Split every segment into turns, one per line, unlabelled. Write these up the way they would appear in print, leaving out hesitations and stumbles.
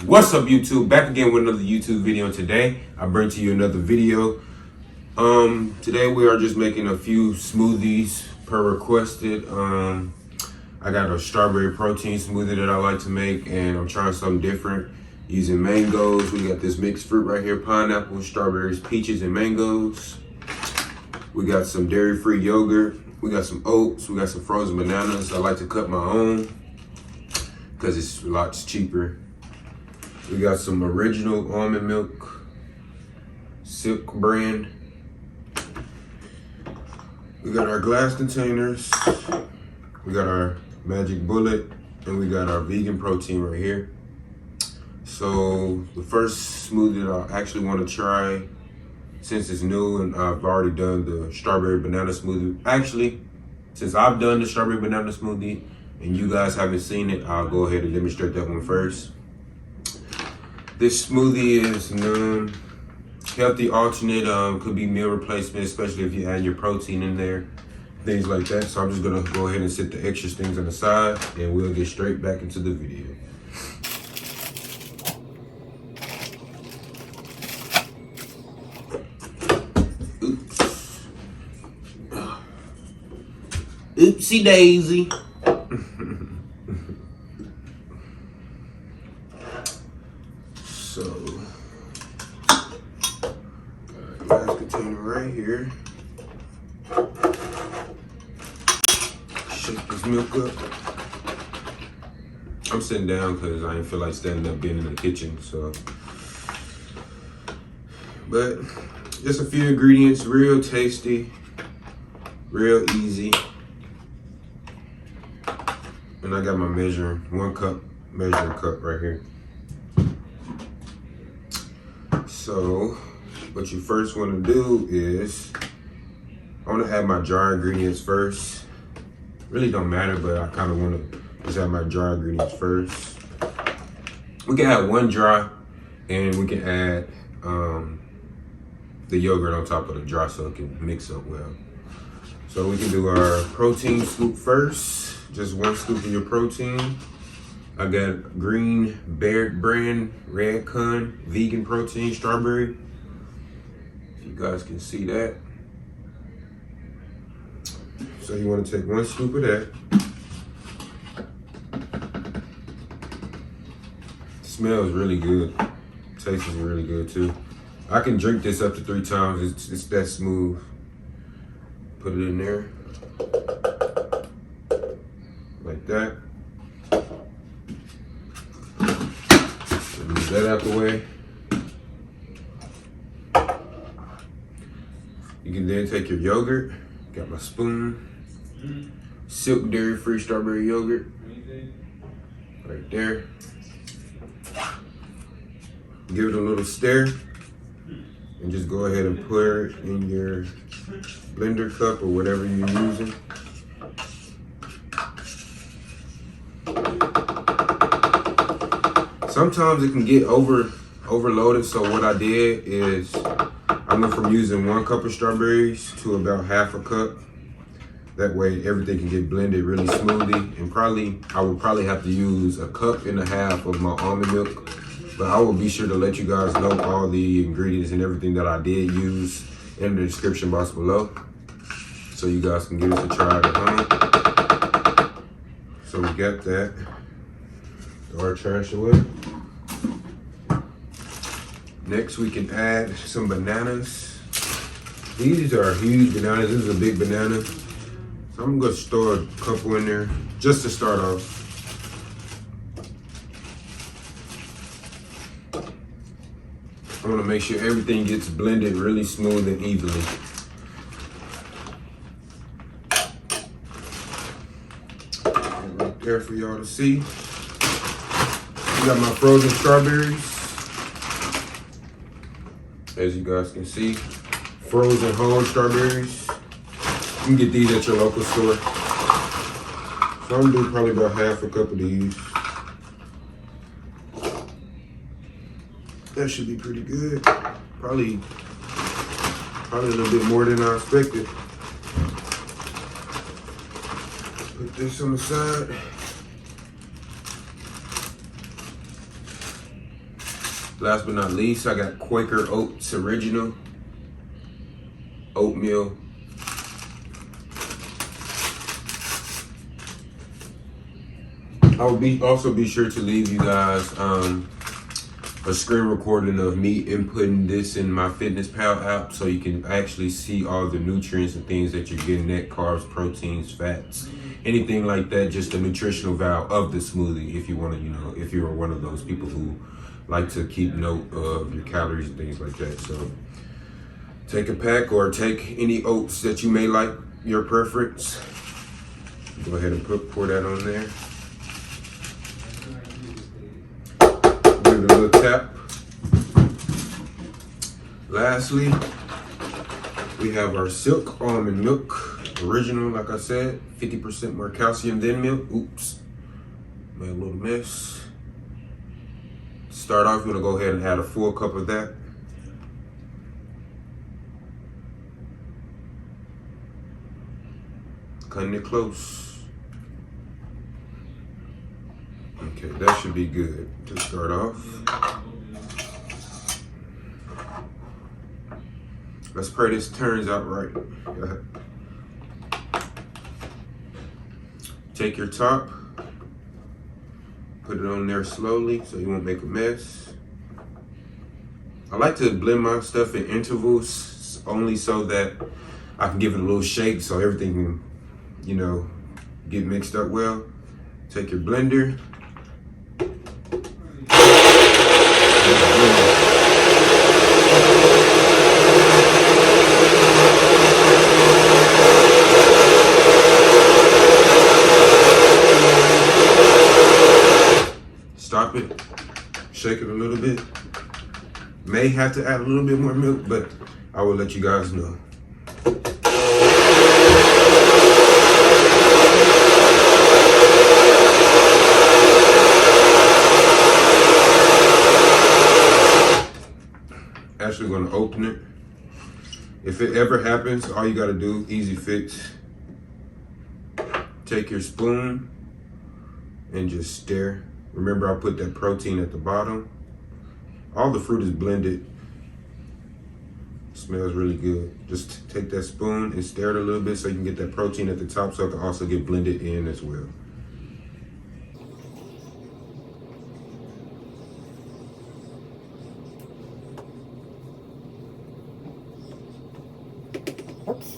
What's up, YouTube? Back again with another YouTube video. Today I bring to you another video. Today we are just making a few smoothies per requested. I got a strawberry protein smoothie that I like to make, and I'm trying something different using mangoes. We got this mixed fruit right here: pineapple, strawberries, peaches, and mangoes. We got some dairy-free yogurt. We got some oats. We got some frozen bananas. I like to cut my own because it's lots cheaper. We got some original almond milk, Silk brand. We got our glass containers. We got our magic bullet, and we got our vegan protein right here. So the first smoothie that I actually want to try, since it's new and I've already done the strawberry banana smoothie. Actually, since I've done the strawberry banana smoothie and you guys haven't seen it, I'll go ahead and demonstrate that one first. This smoothie is healthy alternate, could be meal replacement, especially if you add your protein in there, things like that. So I'm just gonna go ahead and set the extra things on the side, and we'll get straight back into the video. Oops. Oopsie daisy. So, got a glass container right here. Shake this milk up. I'm sitting down because I didn't feel like standing up being in the kitchen, so. But just a few ingredients, real tasty, real easy. And I got my 1 cup measuring cup right here. So what you first want to do is, I want to add my dry ingredients first. Really don't matter, but I kind of want to just add my dry ingredients first. We can add 1 dry, and we can add the yogurt on top of the dry so it can mix up well. So we can do our protein scoop first. Just 1 scoop of your protein. I got Green Baird brand red con vegan protein strawberry. If you guys can see that. So you want to take 1 scoop of that. It smells really good. Tastes really good too. I can drink this up to 3 times. It's that smooth. Put it in there. Like that. Move that out the way. You can then take your yogurt. Got my spoon. Silk dairy-free strawberry yogurt. Right there. Give it a little stir. And just go ahead and pour it in your blender cup or whatever you're using. Sometimes it can get overloaded, so what I did is I went from using 1 cup of strawberries to about half a cup. That way everything can get blended really smoothly. And I would probably have to use 1.5 cups of my almond milk. But I will be sure to let you guys know all the ingredients and everything that I did use in the description box below, so you guys can give it a try at home. So we got that. Throw our trash away. Next, we can add some bananas. These are huge bananas. This is a big banana. So I'm gonna store a couple in there just to start off. I wanna make sure everything gets blended really smooth and evenly. Right there for y'all to see. Got my frozen strawberries. As you guys can see, frozen whole strawberries. You can get these at your local store. So I'm gonna do probably about half a cup of these. That should be pretty good. Probably a little bit more than I expected. Put this on the side. Last but not least, I got Quaker Oats Original oatmeal. I will also be sure to leave you guys a screen recording of me inputting this in my FitnessPal app so you can actually see all the nutrients and things that you're getting, net carbs, proteins, fats, anything like that, just the nutritional value of the smoothie if you want to, you know, if you're one of those people who like to keep note of your calories and things like that. So take a pack or take any oats that you may like, your preference. Go ahead and pour that on there. Give it a little tap. Lastly, we have our Silk Almond Milk Original, like I said, 50% more calcium than milk. Oops, made a little mess. Start off, you're gonna go ahead and add a full cup of that. Cutting it close. Okay, that should be good to start off. Let's pray this turns out right. Take your top, put it on there slowly so you won't make a mess. I like to blend my stuff in intervals only so that I can give it a little shake so everything can, you know, get mixed up well. Take your blender. Stop it, shake it a little bit. May have to add a little bit more milk, but I will let you guys know. Actually gonna open it. If it ever happens, all you gotta do, easy fix. Take your spoon and just stir. Remember, I put that protein at the bottom. All the fruit is blended. It smells really good. Just take that spoon and stir it a little bit so you can get that protein at the top so it can also get blended in as well.
Oops.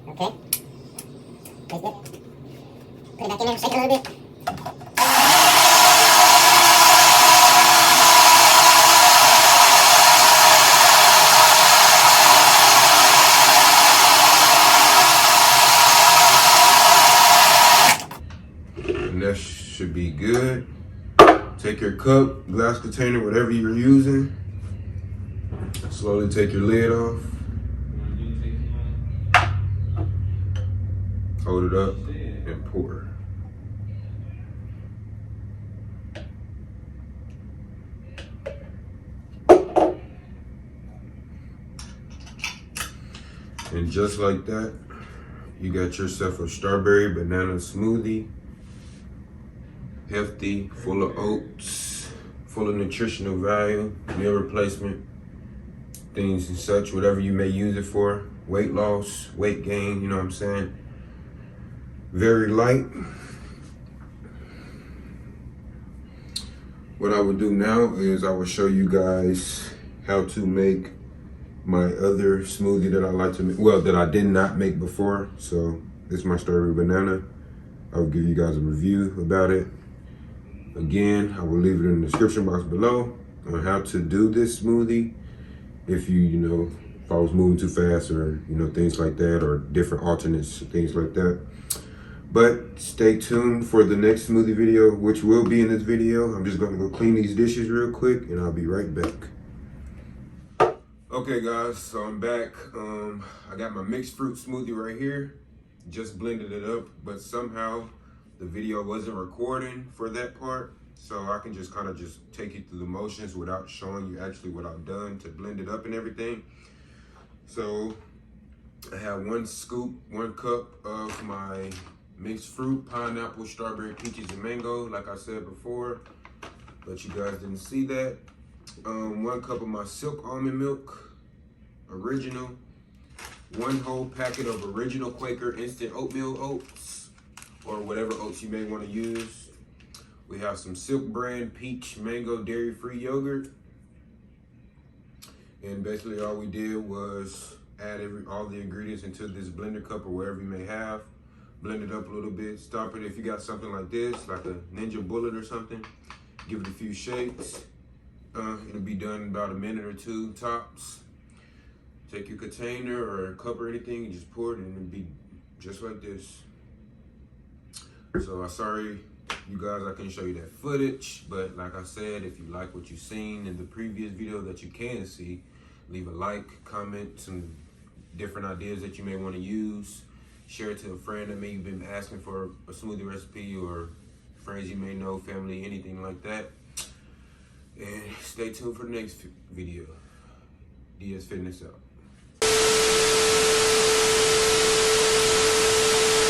Okay. That's good. Put it back in there, shake it a little bit.
And that should be good. Take your cup, glass container, whatever you're using. Slowly take your lid off. Hold it up and pour. And just like that, you got yourself a strawberry banana smoothie. Healthy, full of oats, full of nutritional value, meal replacement, things and such, whatever you may use it for. Weight loss, weight gain, you know what I'm saying? Very light. What I would do now is I will show you guys how to make my other smoothie that I like to make, well, that I did not make before. So this is my strawberry banana. I will give you guys a review about it. Again, I will leave it in the description box below on how to do this smoothie. If you know, if I was moving too fast or, you know, things like that, or different alternates, things like that. But stay tuned for the next smoothie video, which will be in this video. I'm just gonna go clean these dishes real quick and I'll be right back. Okay guys, so I'm back. I got my mixed fruit smoothie right here. Just blended it up, but somehow the video wasn't recording for that part. So I can just kind of just take you through the motions without showing you actually what I've done to blend it up and everything. So I have 1 scoop, 1 cup of my mixed fruit, pineapple, strawberry, peaches, and mango, like I said before. but you guys didn't see that. 1 cup of my silk almond milk, original. 1 whole packet of original Quaker instant oatmeal oats, or whatever oats you may want to use. We have some Silk brand peach mango dairy-free yogurt. And basically all we did was add all the ingredients into this blender cup or wherever you may have. Blend it up a little bit, stop it. If you got something like this, like a Ninja Bullet or something, give it a few shakes. It'll be done in about a minute or 2 tops. Take your container or a cup or anything and just pour it, and it'll be just like this. So I'm sorry, you guys, I couldn't show you that footage, but like I said, if you like what you've seen in the previous video that you can see, leave a like, comment some different ideas that you may want to use. Share it to a friend that may have been asking for a smoothie recipe, or friends you may know, family, anything like that. And stay tuned for the next video. DS Fitness out.